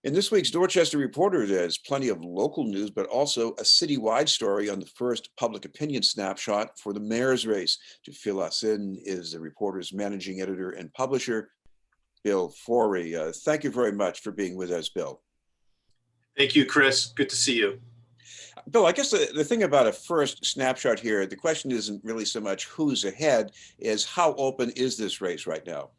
In this week's Dorchester Reporter, there's plenty of local news, but also a citywide story on the first public opinion snapshot for the mayor's race. To fill us in is the Reporter's managing editor and publisher, Bill Forry. Thank you very much for being with us, Bill. Thank you, Chris. Good to see you. Bill, I guess the thing about a first snapshot here, the question isn't really so much who's ahead, is how open is this race right now?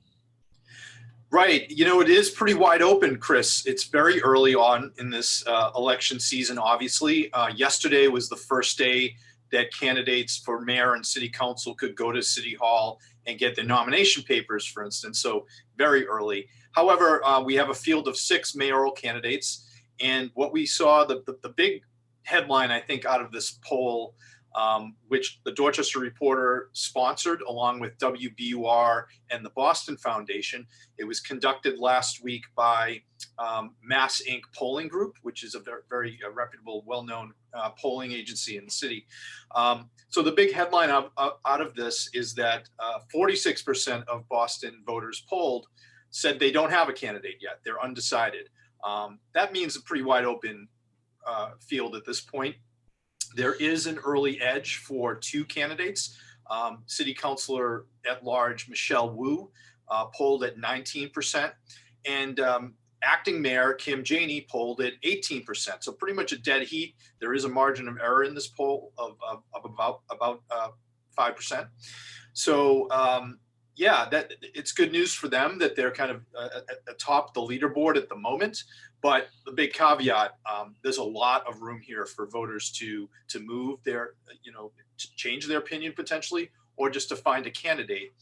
Right. You know, it is pretty wide open, Chris. It's very early on in this election season, obviously. Yesterday was the first day that candidates for mayor and city council could go to City Hall and get their nomination papers, for instance. So very early. However, we have a field of 6 mayoral candidates. And what we saw, the big headline, I think, out of this poll, which the Dorchester Reporter sponsored along with WBUR and the Boston Foundation. It was conducted last week by MassINC Polling Group, which is a very reputable, well-known polling agency in the city. So the big headline out of this is that 46% of Boston voters polled said they don't have a candidate yet. They're undecided. That means a pretty wide open field at this point. There is an early edge for 2 candidates. City Councilor at Large Michelle Wu polled at 19%, and Acting Mayor Kim Janey polled at 18%. So pretty much a dead heat. There is a margin of error in this poll of about 5%. So yeah, that it's good news for them that they're kind of atop the leaderboard at the moment. But the big caveat, there's a lot of room here for voters to move their, to change their opinion potentially, or just to find a candidate.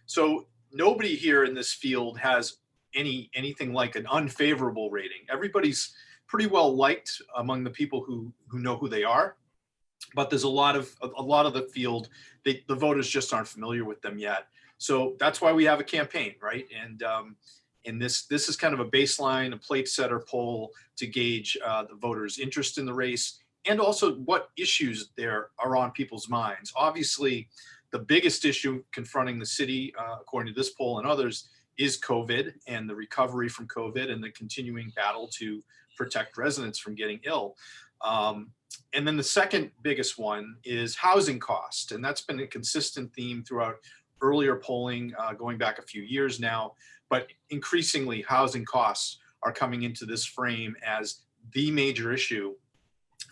So nobody here in this field has anything like an unfavorable rating. Everybody's pretty well liked among the people who know who they are. But there's a lot of the field, the voters just aren't familiar with them yet. So that's why we have a campaign, right? And this is kind of a baseline, a plate setter poll to gauge the voters' interest in the race, and also what issues there are on people's minds. Obviously, the biggest issue confronting the city, according to this poll and others, is COVID and the recovery from COVID and the continuing battle to protect residents from getting ill. And then the second biggest one is housing cost. And that's been a consistent theme throughout earlier polling going back a few years now. But increasingly, housing costs are coming into this frame as the major issue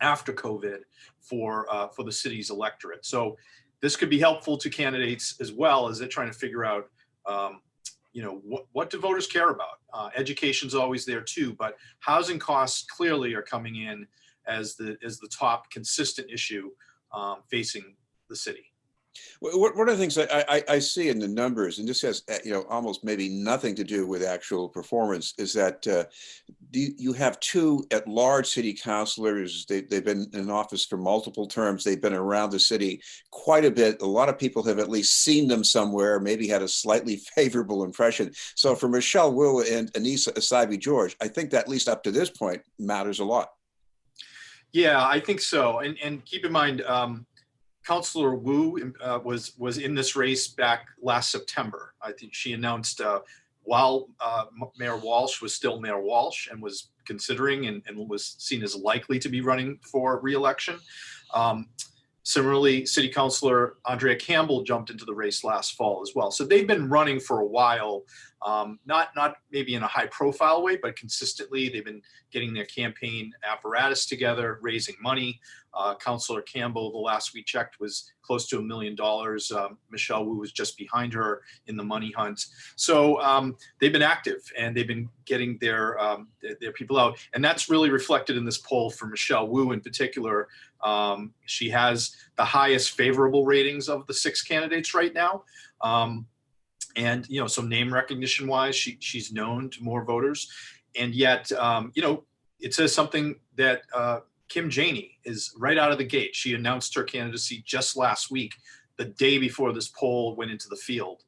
after COVID for the city's electorate. So this could be helpful to candidates as well as they're trying to figure out, what do voters care about? Education's always there too, but housing costs clearly are coming in as the top consistent issue facing the city. One of the things I see in the numbers, and this has almost maybe nothing to do with actual performance, is that you have 2 at-large city councilors. They've been in office for multiple terms. They've been around the city quite a bit. A lot of people have at least seen them somewhere, maybe had a slightly favorable impression. So for Michelle Wu and essaibi-George, I think that at least up to this point matters a lot. Yeah, I think so. And keep in mind, Councilor Wu was in this race back last September. I think she announced while Mayor Walsh was still Mayor Walsh and was considering and was seen as likely to be running for re-election. Similarly, City Councilor Andrea Campbell jumped into the race last fall as well. So they've been running for a while, not maybe in a high profile way, but consistently they've been getting their campaign apparatus together, raising money. Councilor Campbell, the last we checked, was close to $1 million. Michelle Wu was just behind her in the money hunt. So they've been active and they've been getting their people out. And that's really reflected in this poll for Michelle Wu in particular. She has the highest favorable ratings of the 6 candidates right now. And, so name recognition wise, she's known to more voters. And yet, it says something that Kim Janey is right out of the gate. She announced her candidacy just last week, the day before this poll went into the field.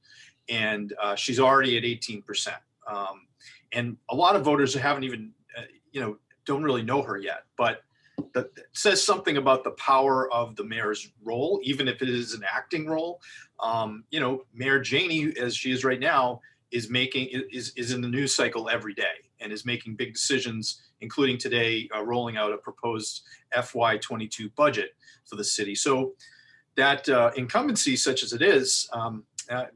And she's already at 18%. And a lot of voters haven't even, don't really know her yet. But that says something about the power of the mayor's role, even if it is an acting role. Mayor Janey, as she is right now, is in the news cycle every day and is making big decisions, including today rolling out a proposed FY22 budget for the city. So that incumbency, such as it is,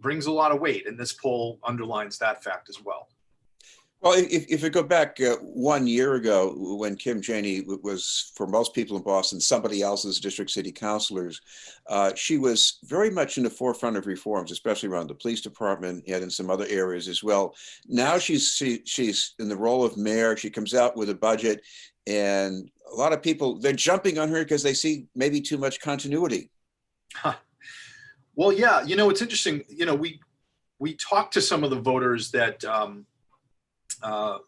brings a lot of weight, and this poll underlines that fact as well. Well, if we go back 1 year ago, when Kim Janey was, for most people in Boston, somebody else's district city councilors, she was very much in the forefront of reforms, especially around the police department and in some other areas as well. Now she's in the role of mayor. She comes out with a budget, and a lot of people, they're jumping on her because they see maybe too much continuity. Huh. Well, yeah, it's interesting. We talked to some of the voters that were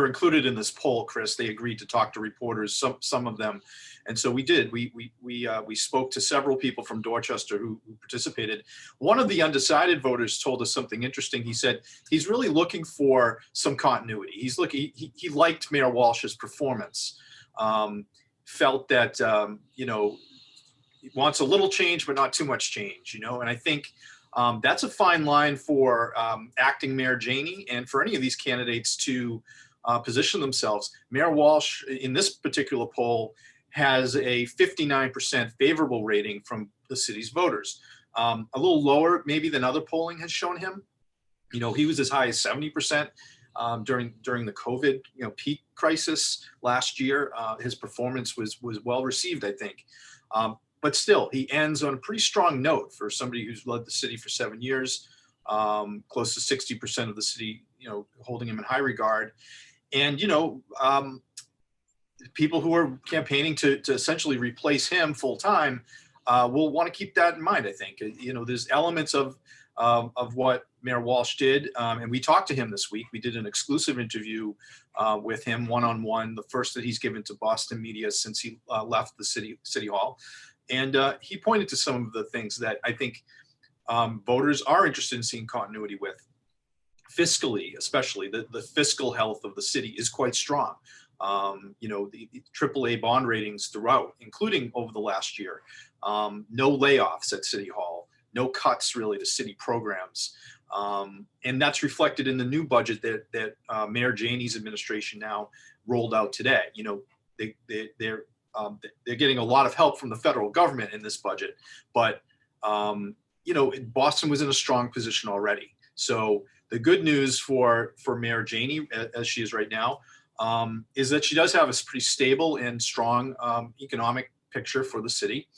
included in this poll, Chris. They agreed to talk to reporters, some of them, and so we did. We spoke to several people from Dorchester who participated. One of the undecided voters told us something interesting. He said he's really looking for some continuity. He liked Mayor Walsh's performance. Felt that he wants a little change, but not too much change. And I think that's a fine line for acting Mayor Janey and for any of these candidates to position themselves. Mayor Walsh, in this particular poll, has a 59% favorable rating from the city's voters. A little lower maybe than other polling has shown him. He was as high as 70% during the COVID peak crisis last year. His performance was well received, I think. But still, he ends on a pretty strong note for somebody who's led the city for 7 years, close to 60% of the city, holding him in high regard. And, people who are campaigning to essentially replace him full time will want to keep that in mind, I think. There's elements of what Mayor Walsh did. And we talked to him this week. We did an exclusive interview with him one-on-one, the first that he's given to Boston media since he left the city hall. And he pointed to some of the things that I think voters are interested in seeing continuity with. Fiscally, especially, the fiscal health of the city is quite strong. The AAA bond ratings throughout, including over the last year. No layoffs at City Hall, no cuts really to city programs. And that's reflected in the new budget that Mayor Janey's administration now rolled out today. They're getting a lot of help from the federal government in this budget, but Boston was in a strong position already. So the good news for Mayor Janey, as she is right now, is that she does have a pretty stable and strong economic picture for the city.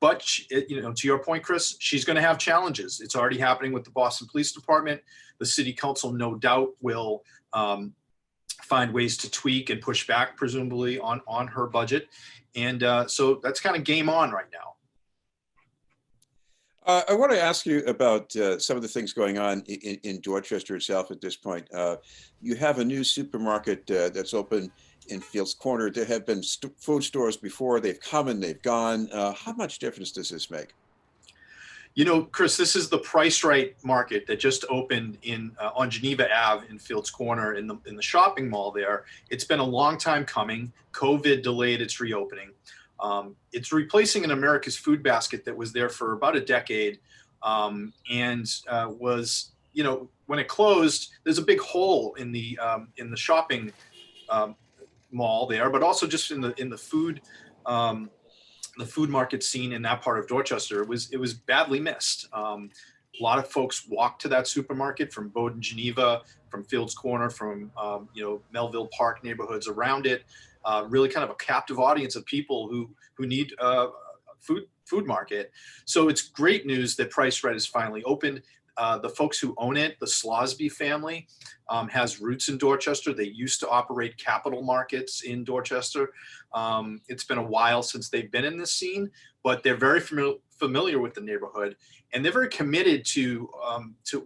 But to your point, Chris, she's going to have challenges. It's already happening with the Boston Police Department. The City Council, no doubt, will find ways to tweak and push back, presumably, on her budget. And so that's kind of game on right now. I want to ask you about some of the things going on in Dorchester itself at this point. You have a new supermarket that's open in Fields Corner. There have been food stores before. They've come and they've gone. How much difference does this make? Chris, this is the Price Right Market that just opened on Geneva Ave in Fields Corner in the shopping mall there. It's been a long time coming. COVID delayed its reopening. It's replacing an America's Food Basket that was there for about a decade, and was, when it closed, there's a big hole in the shopping mall there, but also just in the food market scene in that part of Dorchester. It was badly missed. A lot of folks walked to that supermarket from Bowdoin, Geneva, from Fields Corner, from Melville Park neighborhoods around it. Really kind of a captive audience of people who need food market. So it's great news that Price Right is finally opened. The folks who own it, the Slosby family, has roots in Dorchester. They used to operate capital markets in Dorchester. It's been a while since they've been in this scene, but they're very familiar with the neighborhood, and they're very committed to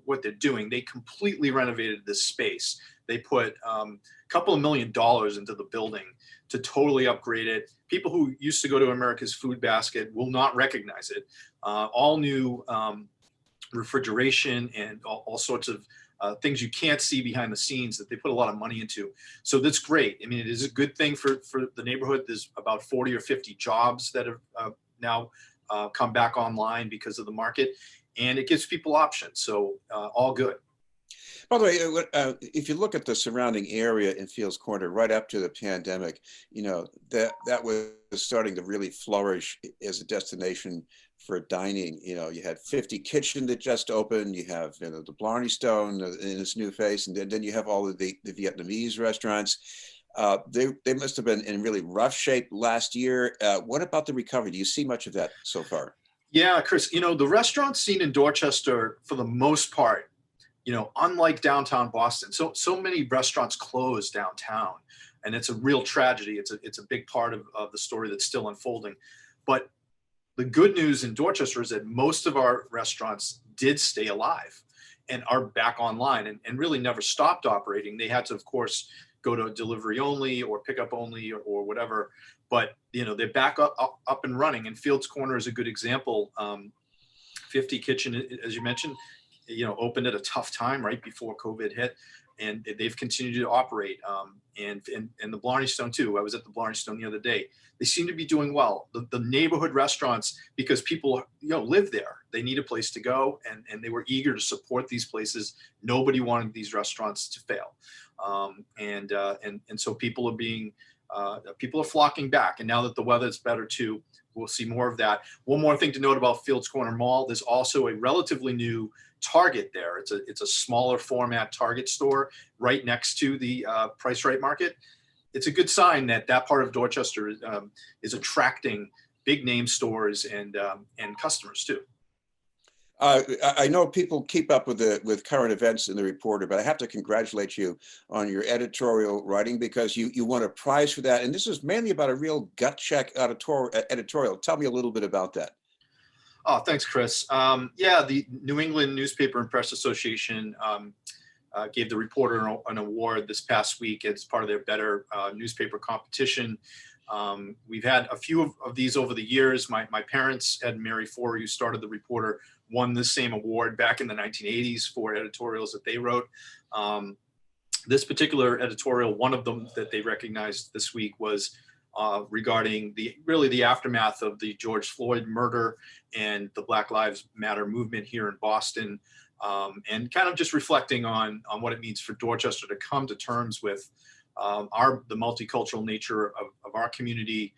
what they're doing. They completely renovated this space. They put a couple of $1 million into the building to totally upgrade it. People who used to go to America's Food Basket will not recognize it. All new refrigeration and all sorts of things you can't see behind the scenes that they put a lot of money into. So that's great. I mean, it is a good thing for the neighborhood. There's about 40 or 50 jobs that have now come back online because of the market. and it gives people options. So all good. By the way, if you look at the surrounding area in Fields Corner right up to the pandemic, that was starting to really flourish as a destination for dining. You had 50 Kitchen that just opened. You have the Blarney Stone in its new face, and then you have all of the Vietnamese restaurants. They must have been in really rough shape last year. What about the recovery? Do you see much of that so far? Yeah, Chris, the restaurant scene in Dorchester, for the most part, unlike downtown Boston, so many restaurants close downtown, and it's a real tragedy. It's a big part of the story that's still unfolding. But the good news in Dorchester is that most of our restaurants did stay alive and are back online and really never stopped operating. They had to, of course, go to delivery only or pickup only or whatever. But they're back up and running. And Fields Corner is a good example. 50 Kitchen, as you mentioned, opened at a tough time right before COVID hit, and they've continued to operate. And the Blarney Stone too. I was at the Blarney Stone the other day. They seem to be doing well. The neighborhood restaurants, because people live there, they need a place to go, and they were eager to support these places. Nobody wanted these restaurants to fail, and so people are flocking back. And now that the weather's better too, we'll see more of that. One more thing to note about Fields Corner Mall: there's also a relatively new Target there. It's a smaller format Target store right next to the Price Right Market. It's a good sign that part of Dorchester is attracting big name stores and customers too. I know people keep up with current events in the Reporter, but I have to congratulate you on your editorial writing, because you won a prize for that, and this is mainly about a real gut check editorial. Tell me a little bit about that. Oh, thanks, Chris. Yeah, the New England Newspaper and Press Association gave the Reporter an award this past week as part of their Better Newspaper competition. We've had a few of these over the years. My parents, Ed and Mary Forry, who started the Reporter, won this same award back in the 1980s for editorials that they wrote. This particular editorial, one of them that they recognized this week, was regarding the aftermath of the George Floyd murder and the Black Lives Matter movement here in Boston, and kind of just reflecting on what it means for Dorchester to come to terms with the multicultural nature of our community,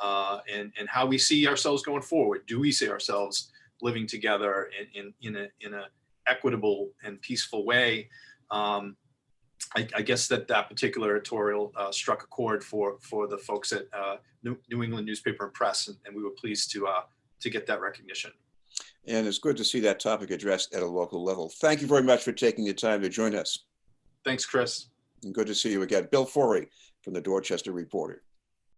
and how we see ourselves going forward. Do we see ourselves living together in a equitable and peaceful way? I guess that particular editorial struck a chord for the folks at New England Newspaper and Press, and we were pleased to get that recognition. And it's good to see that topic addressed at a local level. Thank you very much for taking the time to join us. Thanks, Chris. And good to see you again. Bill Forry from the Dorchester Reporter.